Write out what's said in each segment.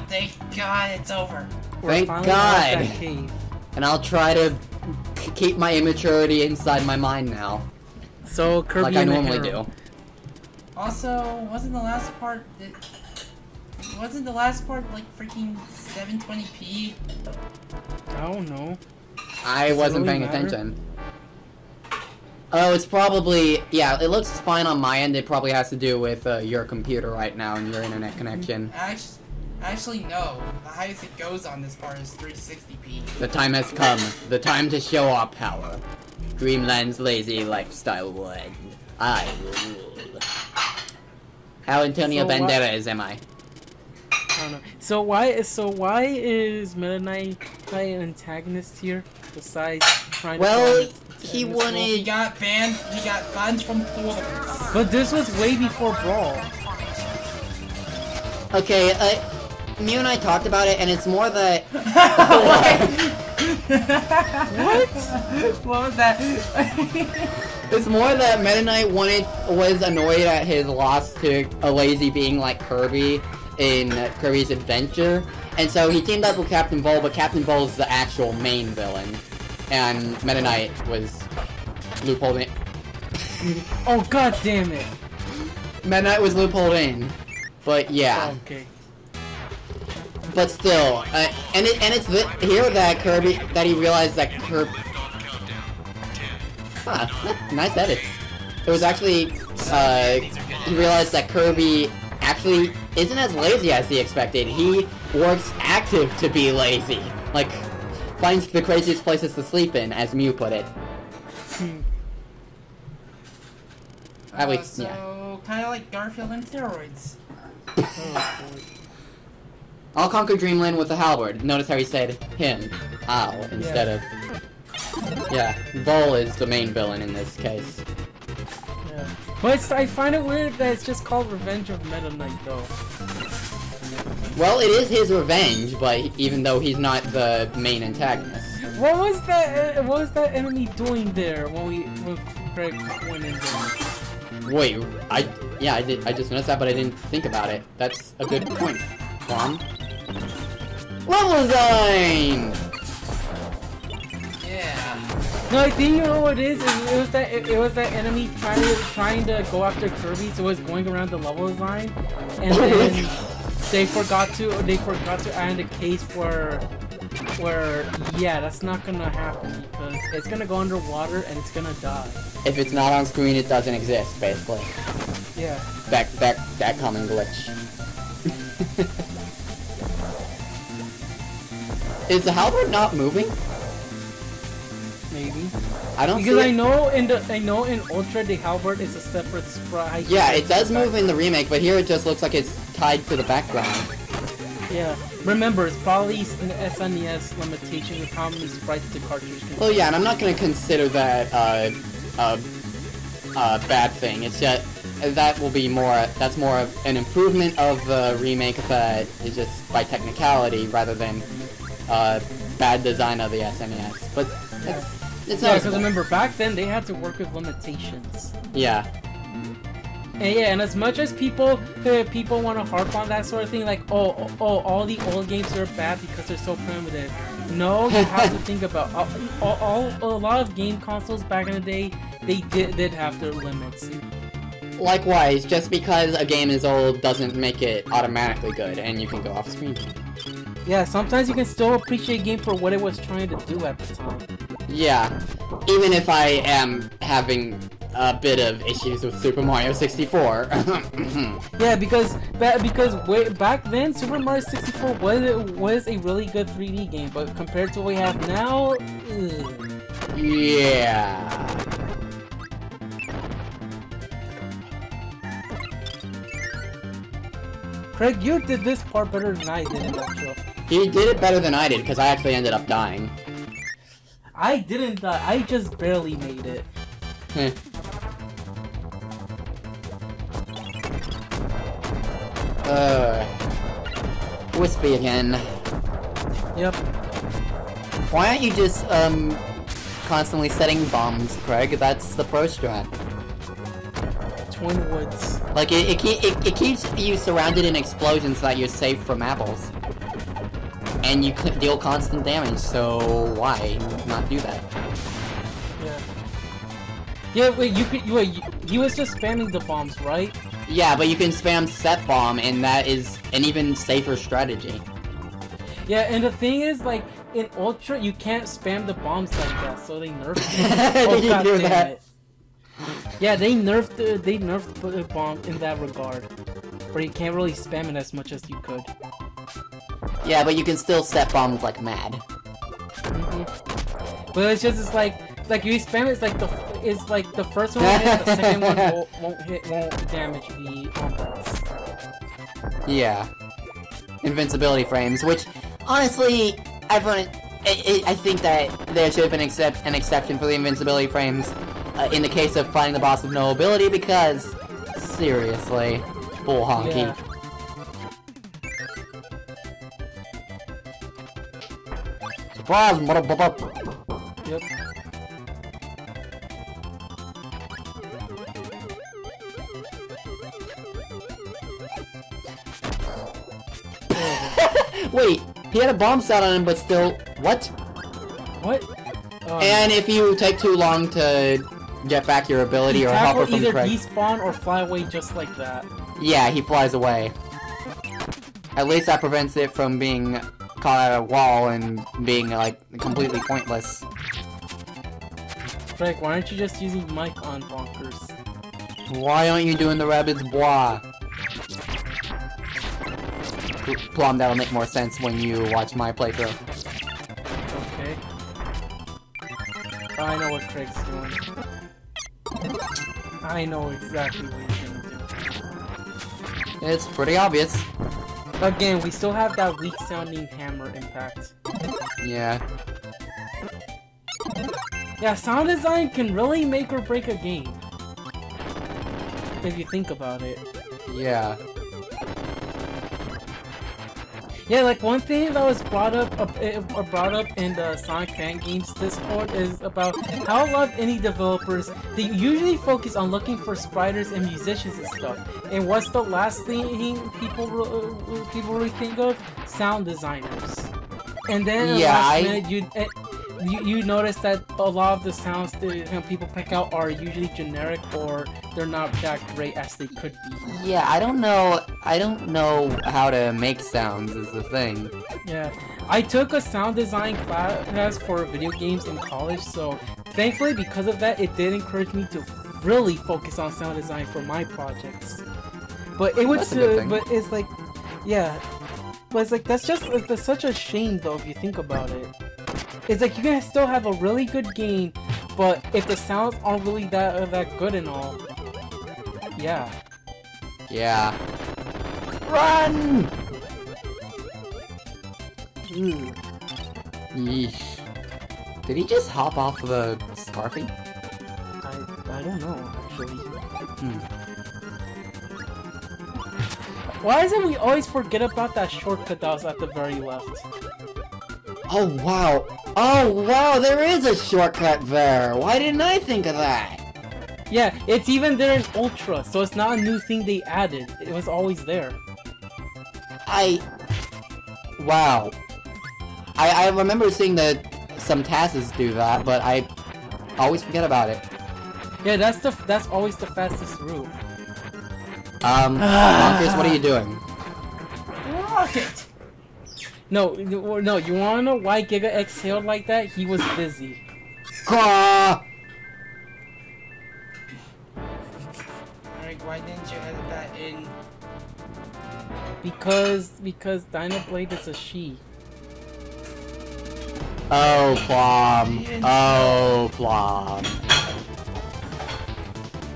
thank God it's over. Thank God. And I'll try to keep my immaturity inside my mind now. So Kirby like I normally do. Also, wasn't the last part like freaking 720p? I don't know. I wasn't paying attention. Oh, it's probably, yeah, it looks fine on my end. It probably has to do with your computer right now and your internet connection. Actually, no. The highest it goes on this part is 360p. The time has come. The time to show our power. Dreamland's lazy lifestyle would. I will rule. How Antonio Benderez am I? I don't know. So why is Meta Knight an antagonist here? Besides trying to he wanted. He got banned. He got banned from tournaments. But this was way before Brawl. Okay, me and I talked about it, and it's more that. What? What was that? It's more that Meta Knight was annoyed at his loss to a lazy being like Kirby in Kirby's Adventure, and so he teamed up with Captain Vol, but Captain Vol is the actual main villain, and Meta Knight was loopholed in. Oh god damn it! Meta Knight was loopholed in, but yeah. Okay. But still, and it's here that he realized that Kirby. Nice edits. It was actually, he realized that Kirby actually isn't as lazy as he expected. He works active to be lazy. Like, finds the craziest places to sleep in, as Mew put it. At least, yeah. So, kind of like Garfield and steroids. I'll conquer Dreamland with a halberd. Notice how he said him, ow, instead of... Yeah, Vol is the main villain in this case. Yeah. But I find it weird that it's just called Revenge of Meta Knight, though. Well, it is his revenge, but even though he's not the main antagonist. What was that enemy doing there when Kreg went in there? Wait, I just noticed that, but I didn't think about it. That's a good point. Plom. Level design! No, I think you know what it is. It was that enemy trying to go after Kirby, so it was going around the level design, and then they forgot to add a case where yeah, that's not gonna happen because it's gonna go underwater and it's gonna die. If it's not on screen, it doesn't exist, basically. Yeah. That common glitch. Is the halberd not moving? Maybe. I don't because see I know in Ultra the halberd is a separate sprite. Yeah, it does move in the remake, but here it just looks like it's tied to the background. Yeah. Remember, it's probably an SNES limitation of how many sprites the cartridge can. Well, yeah, and I'm not gonna consider that a bad thing. It's just that's more of an improvement of the remake that is just by technicality rather than bad design of the SNES. But it's not. Yeah, because remember, back then they had to work with limitations. Yeah. And yeah, and as much as people want to harp on that sort of thing, like all the old games are bad because they're so primitive. No, you have to think about a lot of game consoles back in the day, they did have their limits. Likewise, just because a game is old doesn't make it automatically good, and you can go off screen. Yeah, sometimes you can still appreciate a game for what it was trying to do at the time. Yeah, even if I am having a bit of issues with Super Mario 64. Yeah, because back then Super Mario 64 was a really good 3D game, but compared to what we have now, yeah. Kreg, you did this part better than I did, Electro. He did it better than I did, because I actually ended up dying. I didn't die, I just barely made it. Wispy again. Yep. Why aren't you just, constantly setting bombs, Kreg? That's the pro strat. Twin Woods. Like, it keeps you surrounded in explosions so that you're safe from apples. and you deal constant damage, so why not do that? Yeah. Yeah, wait, he was just spamming the bombs, right? Yeah, but you can spam set bomb, and that is an even safer strategy. Yeah, and the thing is, like, in Ultra, you can't spam the bombs like that, so they nerfed it. Oh, Did you God hear damn that? it. Yeah, they nerfed the bomb in that regard, where you can't really spam it as much as you could. Yeah, but you can still set bombs like mad. But it's just like you spam it, it's like the first one will hit, the second one won't damage the bombs. Yeah. Invincibility frames, which honestly, I think that there should have been an exception for the invincibility frames in the case of fighting the boss with no ability, because seriously, bull honky. Yeah. Surprise, motherfucker! Yep. Wait, he had a bomb set on him, but still, what? What? And if you take too long to get back your ability or help her from either Kreg, despawn or fly away just like that. yeah, he flies away. At least that prevents it from being caught at a wall and being, like, completely pointless. Kreg, why aren't you just using mic on Bonkers? Why aren't you doing the rabbit's bois? Plom, that'll make more sense when you watch my playthrough. Okay. I know what Kreg's doing. I know exactly what he's gonna do. It's pretty obvious. Again, we still have that weak-sounding hammer impact. Yeah. Yeah, sound design can really make or break a game. If you think about it. Yeah. Yeah, like one thing that was brought up in the Sonic Fan Games Discord is about how a lot of indie developers, they usually focus on looking for writers and musicians and stuff. And what's the last thing people really think of? Sound designers. And then last minute, you notice that a lot of the sounds that people pick out are usually generic, or they're not that great as they could be. Yeah, I don't know how to make sounds is the thing. Yeah, I took a sound design class for video games in college, so thankfully because of that, it did encourage me to really focus on sound design for my projects. But it would, but it's like, yeah, but it's like that's such a shame though if you think about it. It's like you can still have a really good game, but if the sounds aren't really that good and all, yeah. Yeah. Run! Yeesh. Did he just hop off the Scarfy? I don't know, actually. Why is it we always forget about that shortcut that was at the very left? Oh wow! Oh wow, there is a shortcut there! Why didn't I think of that? Yeah, it's even there in Ultra, so it's not a new thing they added. It was always there. Wow. I remember seeing that some tasks do that, but I always forget about it. Yeah, that's always the fastest route. Bonkers, what are you doing? Rocket! No, you wanna know why Giga exhaled like that? He was busy. Caw! Alright, why didn't you edit that in? Because Dynablade is a she. Oh, Plom. Oh, Plom.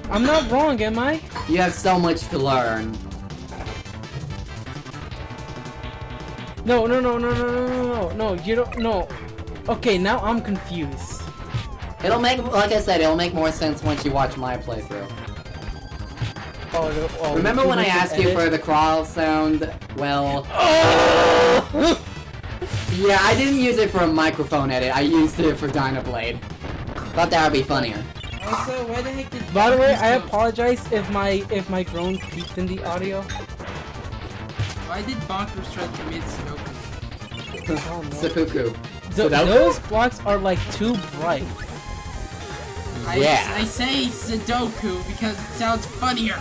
I'm not wrong, am I? You have so much to learn. No, you don't, no. Okay, now I'm confused. It'll make, like I said, it'll make more sense once you watch my playthrough. Oh, remember when I asked you for the crawl sound? Well... yeah, I didn't use it for a microphone edit, I used it for Dynablade. Thought that would be funnier. Also, why the heck did... By the way, I apologize if my groan peaked in the audio. Why did Bonkers try to commit Sudoku? Oh, no. Seppuku. Those blocks are like too bright. Yeah. I say Sudoku because it sounds funnier.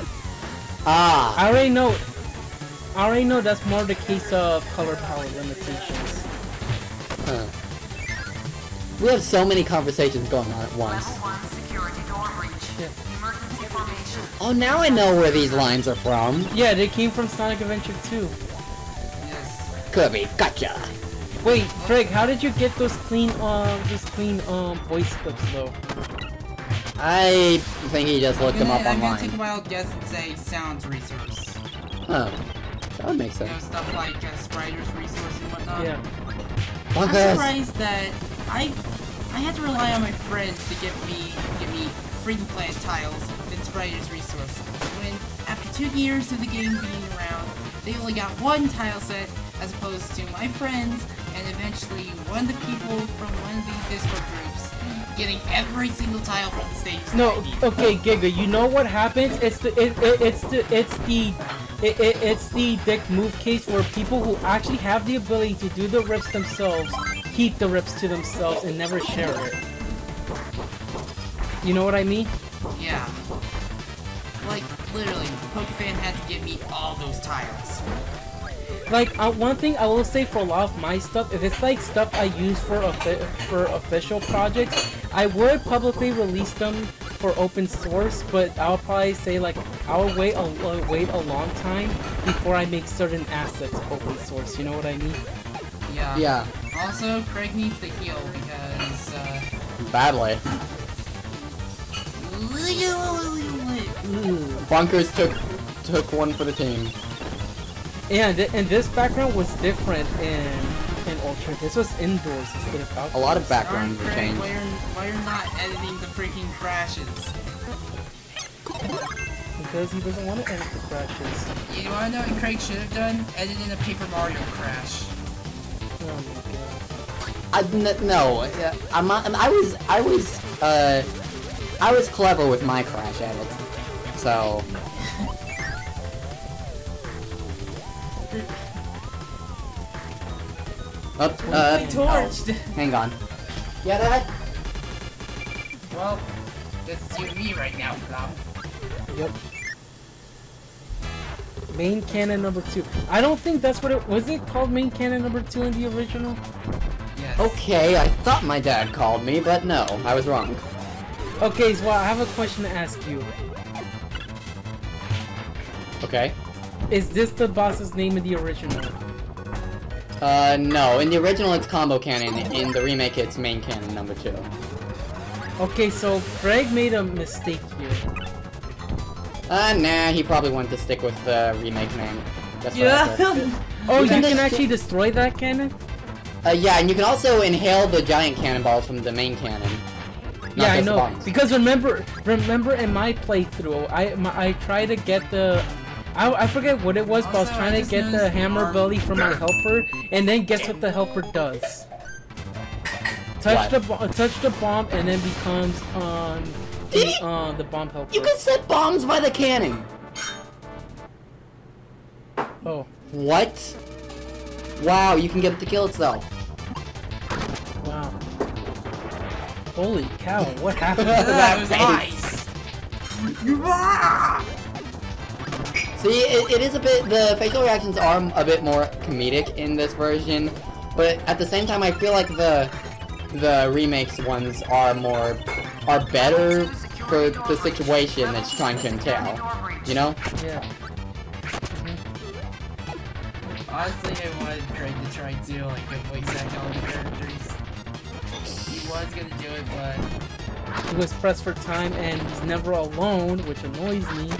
Ah. I already know that's more the case of color palette limitations. Huh. We have so many conversations going on at once. Oh, now I know where these lines are from. Yeah, they came from Sonic Adventure 2. Yes. Kirby, gotcha. Wait, Kreg, how did you get those clean voice clips though? I think he just looked them up I'm gonna online. take a wild guess and say sounds resource. Oh, that would make You know, sense. stuff like Spriter's resource and whatnot. Yeah. I'm Bunkers. surprised that I had to rely on my friends to get me freaking plant tiles in Spriter's resource. When after 2 years of the game being around, they only got 1 tile set as opposed to my friends and eventually one of the people from one of these Discord groups getting every single tile from the stage. No, okay, Giga, you know what happens? It's the dick move case where people who actually have the ability to do the rips themselves keep the rips to themselves and never share it. You know what I mean? Yeah. Like, literally, PokeFan had to give me all those tiles. Like, one thing I will say for a lot of my stuff, if it's like stuff I use for official projects, I would publicly release them for open source, but I'll probably say like I'll wait a long time before I make certain assets open source. You know what I mean? Yeah. Yeah. Also, Kreg needs to heal because, Badly. Bunkers took one for the team. And this background was different in Ultra. This was indoors instead of outdoors. A lot of backgrounds were Kreg, changed. why you're not editing the freaking crashes? Because he doesn't want to edit the crashes. You wanna know what Kreg should have done? Editing a Paper Mario crash. Oh my god. No, I was clever with my crash edits, so. Torched! Hang on. Yeah, that. Well, this is you and me right now, Plom. Yep. Main cannon number 2. I don't think that's what it was. It called main cannon number 2 in the original? Yes. Okay, I thought my dad called me, but no, I was wrong. Okay, so I have a question to ask you. Okay. Is this the boss's name in the original? No. In the original, it's combo cannon. In the remake, it's main cannon number 2. Okay, so Kreg made a mistake here. Nah, he probably wanted to stick with the remake name. That's what I Yeah. said. Oh, You you can can actually destroy that cannon? Yeah, and you can also inhale the giant cannonballs from the main cannon. Not Yeah, I just the know. bombs. Because remember in my playthrough, I tried to get the. I forget what it was, but I was Also, trying I to just get the noticed hammer our- ability from my helper, and then guess what the helper does? Touch the bomb, and then becomes the bomb helper. You can set bombs by the cannon! Oh, What? Wow, you can get it to kill itself. wow. Holy cow, what happened? That was face. ice! See, it is a bit, the facial reactions are a bit more comedic in this version, but at the same time I feel like the remakes ones are better for the situation it's trying to entail, you know? Yeah. Honestly, I wanted Kreg to try to, like, get voice act all the characters. He was gonna do it, but... He was pressed for time, and he's never alone, which annoys me.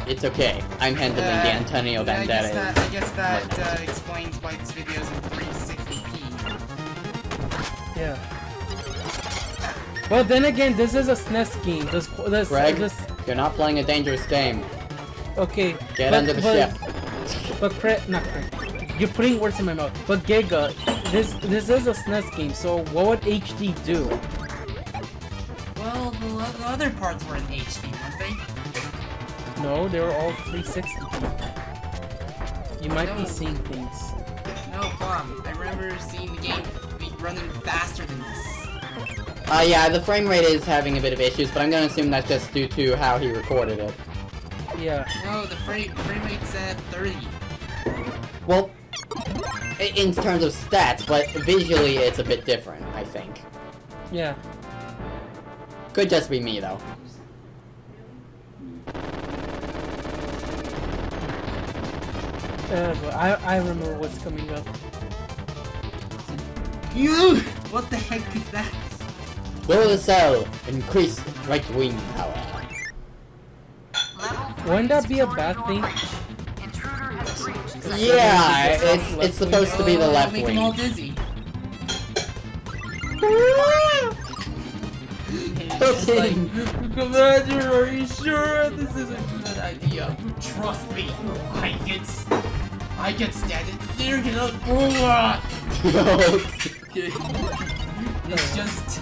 It's okay. I'm handling the Antonio I Benderez. guess that explains why this video is in 360p. Yeah. Well, then again, this is a SNES game. Kreg, you're not playing a dangerous game. Okay. Get under the ship. But not Kreg. You're putting words in my mouth. But Giga, this is a SNES game, so what would HD do? Well, the other parts were in HD, weren't they? No, they were all 360. You might be No. seeing things. No, Plom. Plom. I remember seeing the game be running faster than this. Yeah, the frame rate is having a bit of issues, but I'm gonna assume that's just due to how he recorded it. Yeah. No, the frame rate's at 30. Well, in terms of stats, but visually it's a bit different, I think. Yeah. Could just be me, though. But I remember what's coming up. You! What the heck is that? Will the cell increase right wing power? Wouldn't that be a bad thing? Yeah, it's supposed to be the left Make them all wing. dizzy. Okay. Like, Commander, are you sure this is a good idea? Trust me, I get standing there, you know. It's just,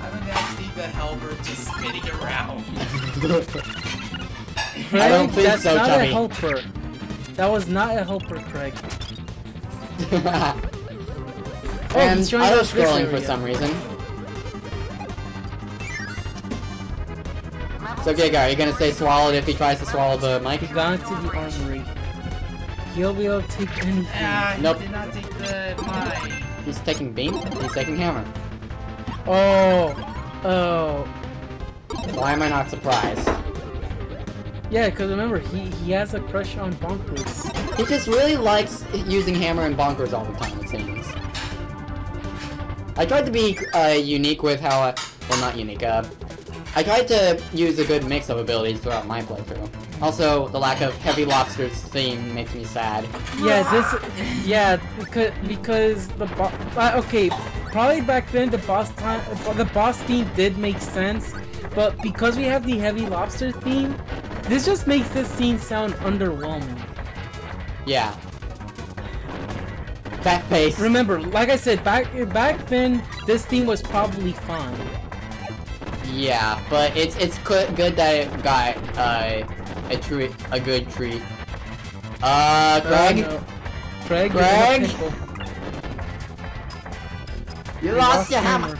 I'm imagining the helper just spinning around. I don't think That's so, not Chubby. a helper. That was not a helper, Kreg. And he's showing us this auto-scrolling for area. some reason. So Giga, are you gonna say swallowed if he tries to swallow the mic? He got into the armory. He'll be able to take anything. Ah, Nope. he did not take the mine. He's taking beam? He's taking hammer. Oh. Oh. Why am I not surprised? Yeah, because remember, he has a crush on bonkers. He just really likes using hammer and bonkers all the time, it seems. I tried to be unique with how, well, not unique, I tried to use a good mix of abilities throughout my playthrough. Also, the lack of Heavy Lobster's theme makes me sad. Yeah, because the okay, probably back then the boss theme did make sense, but because we have the Heavy Lobster theme, this just makes this scene sound underwhelming. Yeah. Fat face. Remember, like I said, back then this theme was probably fine. Yeah, but it's good that it got a good treat. Kreg? No. Kreg? Kreg? you're in a pickle. You lost your hammer.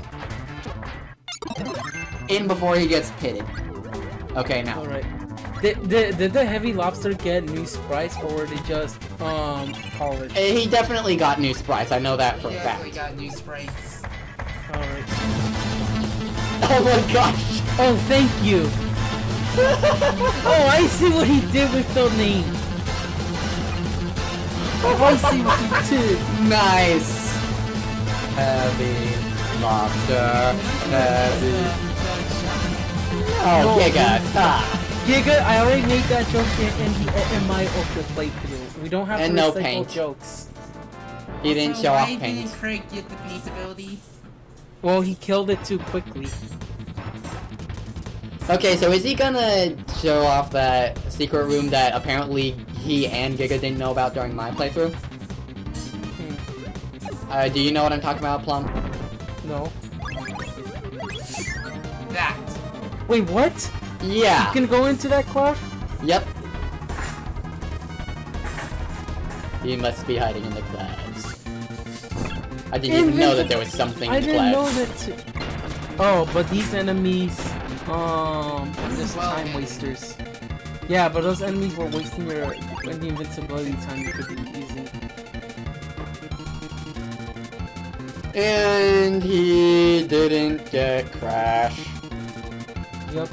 In before he gets pitted. Okay, now. Alright. Did the Heavy Lobster get new sprites, or were they just polished? He definitely got new sprites. I know that for a He fact. actually got new sprites. Alright. Oh my gosh! Oh, thank you! Oh, I see what he did with the name! Oh, I see what he did! Nice! Heavy Lobster. Heavy. Oh, No, Giga, stop! Giga, I already made that joke in my Ultra playthrough. We don't have And to no recycle paint. jokes. He didn't Also, show off why paint. didn't Kreg get the paint ability? Well, he killed it too quickly. Okay, so is he gonna show off that secret room that apparently he and Giga didn't know about during my playthrough? Do you know what I'm talking about, Plum? No. That. Wait, what? Yeah. You can go into that cloud? Yep. He must be hiding in the clouds. I didn't even know that there was something I in the didn't know clouds. that too. Oh, but these enemies, just Well, time wasters. Yeah, but those enemies were wasting your the invincibility time you could be using. And he didn't get Crash. Yep.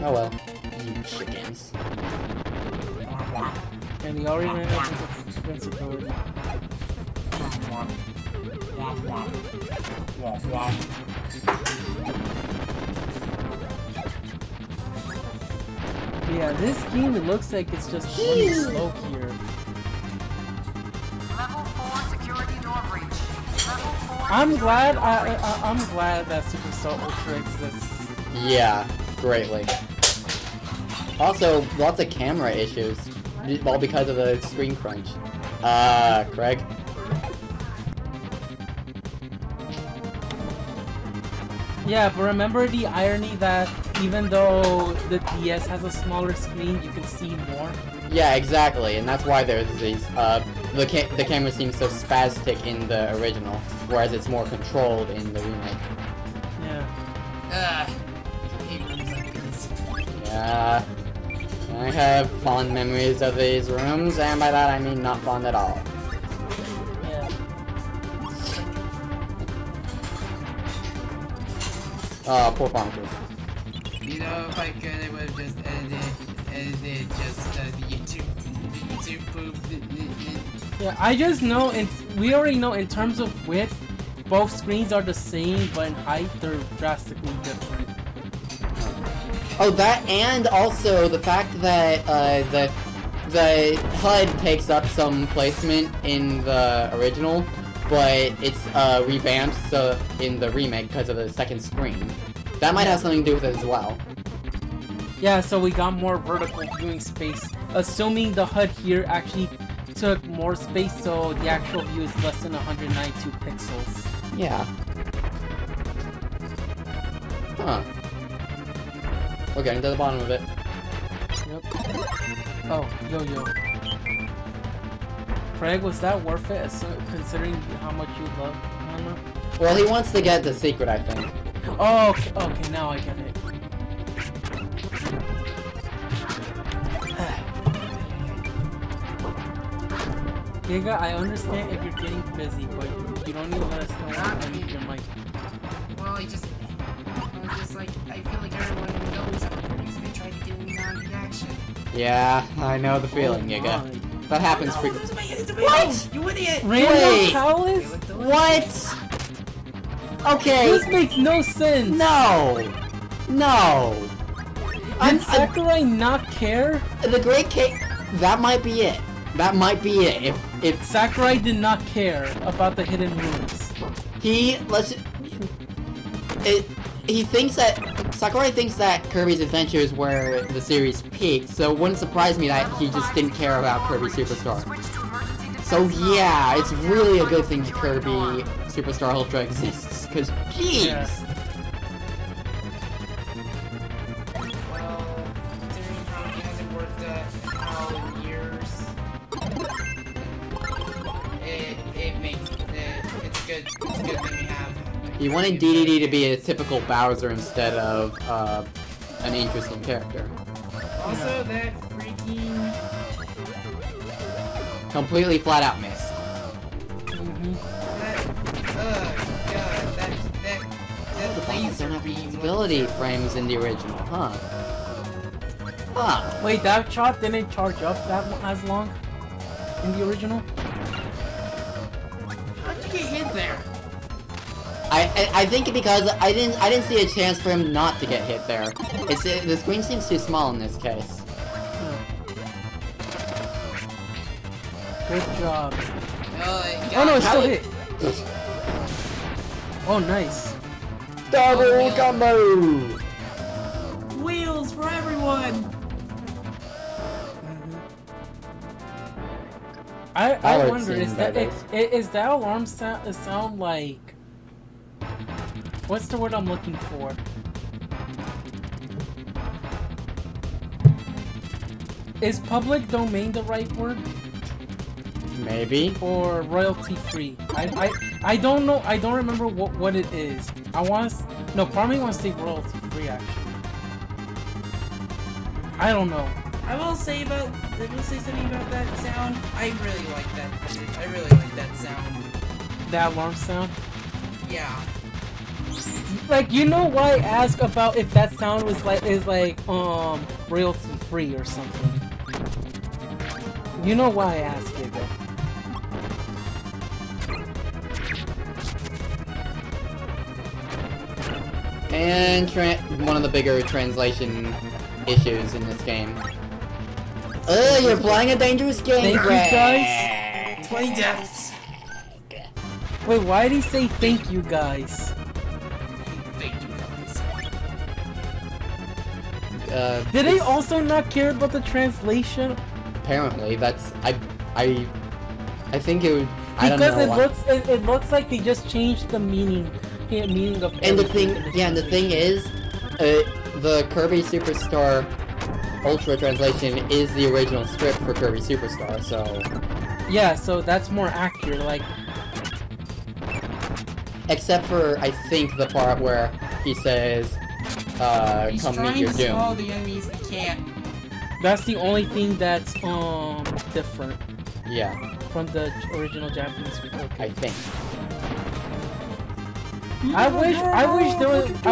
Oh well. You chickens. And he already ran out of invincibility. Yeah, this game, it looks like it's just running slow here. I'm glad I'm glad that Supercell Ultra exists. Yeah, greatly. Also, lots of camera issues. All because of the screen crunch. Kreg? Yeah, but remember the irony that even though the DS has a smaller screen, you can see more? Yeah, exactly, and that's why there's these, the camera seems so spastic in the original, whereas it's more controlled in the remake. Yeah. I hate rooms like this. Yeah. I have fond memories of these rooms, and by that I mean not fond at all. Yeah. Oh, poor Bonkers. You know, if I could, I would have just edited just the YouTube poop. Yeah, I just know, we already know in terms of width, both screens are the same, but in height, they're drastically different. Oh, that, and also the fact that the HUD takes up some placement in the original, but it's revamped so in the remake because of the second screen. That might have something to do with it as well. Yeah, so we got more vertical viewing space, assuming the HUD here actually took more space, so the actual view is less than 192 pixels. Yeah. Huh. We're getting to the bottom of it. Yep. Oh, yo. Kreg, was that worth it, considering how much you love Hannah? Well, he wants to get the secret, I think. Oh, okay, now I get it. Giga, I understand if you're getting busy, but you don't need to let us know when I need your mic. Well, I just like, I feel like everyone knows how Kirby's been trying to get me non-reaction. Yeah, I know the feeling, Giga. That happens frequently. What? You idiot! Random Palace? What? Okay. This makes no sense! No! Did Sakurai not care? The Great Cake... That might be it. That might be it. If Sakurai did not care about the hidden rooms. He thinks that... Sakurai thinks that Kirby's Adventure is where the series peaked, so it wouldn't surprise me that he just didn't care about Kirby Superstar. So yeah, it's really a good thing that Kirby Superstar Ultra exists, because jeez! Yeah. Well, considering how he hasn't worked all years, it's good thing we have. He wanted DDD to be a typical Bowser instead of an interesting character. Also, that freaking... Completely flat out missed. That laser beam... Ability frames in the original, huh? Huh. Wait, that shot didn't charge up that as long in the original? How'd you get hit there? I think because I didn't see a chance for him not to get hit there. The screen seems too small in this case. Good job. Oh no, it's still hit. Oh, nice. Double combo. Wheels for everyone. I would wonder, seem is that alarm sound like... What's the word I'm looking for? Is public domain the right word? Maybe. Or royalty free? I don't know. I don't remember what it is. Part of me wants to say royalty free actually. I don't know. I will say something about that sound. I really like that. I really like that sound. That alarm sound? Yeah. Like, you know why I ask about if that sound is like royalty free or something. You know why I ask it though. And one of the bigger translation issues in this game. Oh, you're playing a dangerous game, Thank you guys. 20 deaths. Wait, why did he say thank you guys? Thank you guys. Did they also not care about the translation? Apparently, that's I think it would. I don't know. Because it looks like they just changed the meaning of. And the thing is, the Kirby Superstar Ultra translation is the original script for Kirby Superstar, so Yeah, so that's more accurate. Like, except for I think the part where he says, He's "Come meet trying your to doom." swallow the enemies. He can't. that's the only thing that's different Yeah, from the original Japanese. I Okay. think. I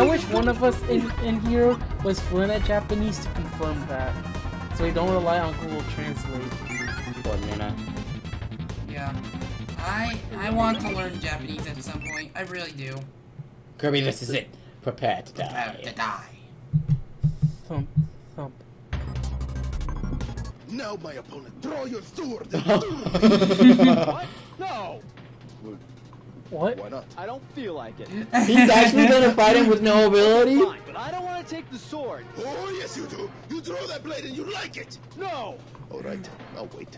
wish one of us in here was fluent at Japanese to confirm that, so we don't rely on Google Translate. Or Nina. Yeah. I want to learn Japanese at some point. I really do. Kirby, this is it. Prepare to Prepare to die. die. Thump, thump. Now, my opponent, draw your sword. What? No! What? Why not? I don't feel like it. He's actually gonna fight him with no ability? Fine, but I don't want to take the sword. Oh, yes, you do. You draw that blade and you like it. No! All right, I'll wait.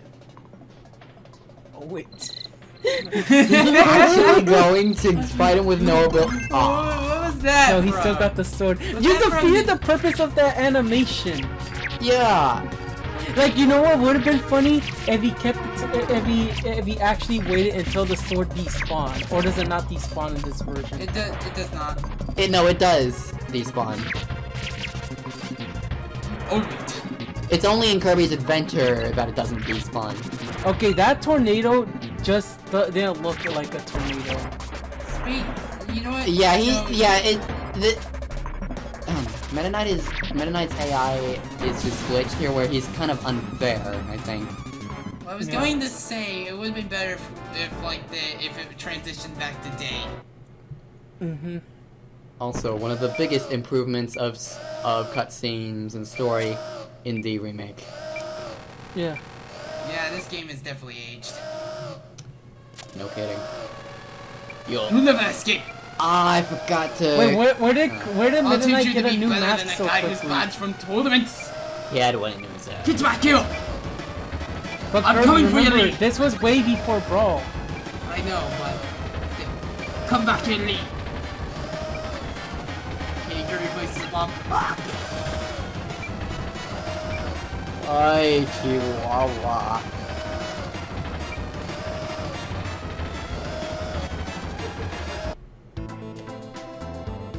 Oh wait. Actually going to fight him with no ability. What was that? No, he bro? still got the sword. Was You that from defeated the purpose of that animation. Yeah. Like, you know what would have been funny if he kept if he actually waited until the sword despawned, or does it not despawn in this version? It does not. No, it does despawn. Oh wait. It's only in Kirby's Adventure that it doesn't despawn. Okay, that tornado just didn't look like a tornado. Wait. You know what? Yeah, No. Meta Knight's AI is just glitched here where he's kind of unfair, I think. Well, I was going to say it would have been better if it transitioned back to day. Mm-hmm. Also, one of the biggest improvements of cutscenes and story in the remake. Yeah. Yeah, this game is definitely aged. No kidding. You'll Yo, never escape. I forgot to. Wait, where did I'll Meta teach Knight you to get a be new better mask than a so guy who's quickly? badged from tournaments. He had one in his Get back here! But I'm Kirby, coming for you, remember, Lee. this was way before Brawl. I know, but come back here, Lee. Okay, Kirby places a bomb. Ay, Chihuahua.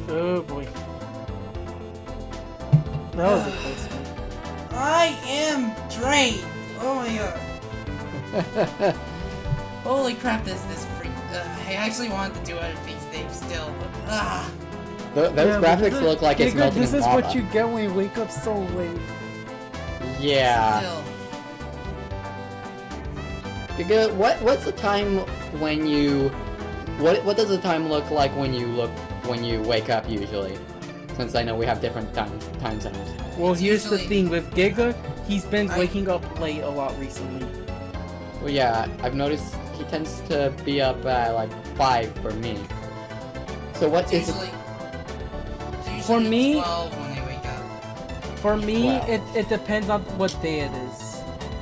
Oh boy. That was a close one. I am drained. Oh my god. Holy crap! This freak. I actually wanted to do other things still. But, Those Yeah, but graphics this- look like it's Giga, melting this in is lava. what you get when you wake up so late. Yeah. Still. Giga, what's the time when you what does the time look like when you wake up usually? Since I know we have different time zones. Well, It's here's the usually- thing with Giga, he's been I- waking up late a lot recently. Well, yeah, I've noticed he tends to be up at like 5 for me. So what is Usually, it's For usually me- 12 when I wake up. For me, Well. it depends on what day it is.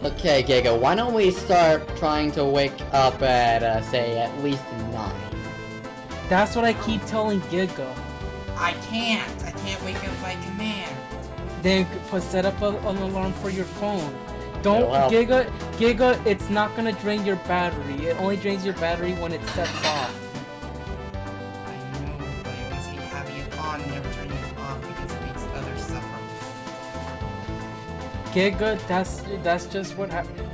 Okay, Giga, why don't we start trying to wake up at say at least 9? That's what I keep telling Giga. I can't wake up by command. Then set up an alarm for your phone. Don't It'll help. Giga, it's not gonna drain your battery. It only drains your battery when it sets off. I know, but I always hate having it on and never turning it off because it makes others suffer. Giga, that's just what happened.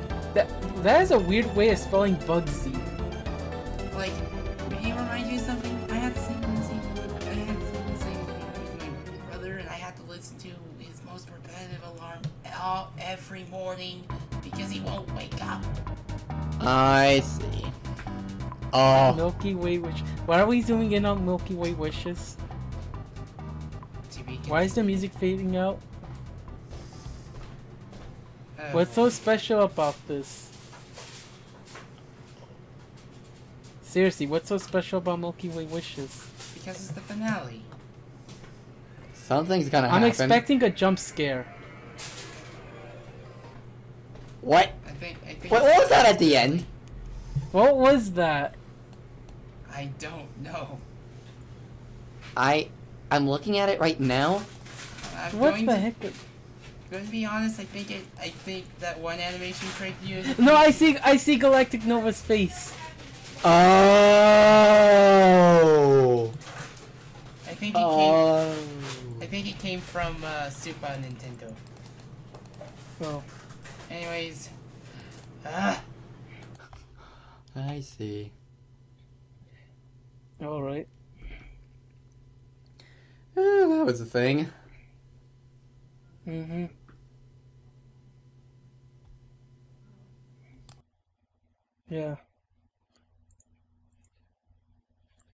That is a weird way of spelling Bugsy. Like, may I remind you of something? I had the same thing with my brother, and I had to listen to his most repetitive alarm every morning because he won't wake up. I see. Oh, Milky Way Wish. Why are we zooming in on Milky Way Wishes? Why is the music fading out? What's so special about this? Seriously, what's so special about Milky Way Wishes? Because it's the finale. something's gonna I'm happen. expecting a jump scare. What? I think What was that at the end? What was that? I don't know. I'm looking at it right now. I'm What going the to, heck? to be honest, I think that one animation Kreg used. No, I see Galactic Nova's face. Oh. I think it came from Super Nintendo. Oh. Anyways, I see. All right. That was a thing. Mm-hmm. Yeah.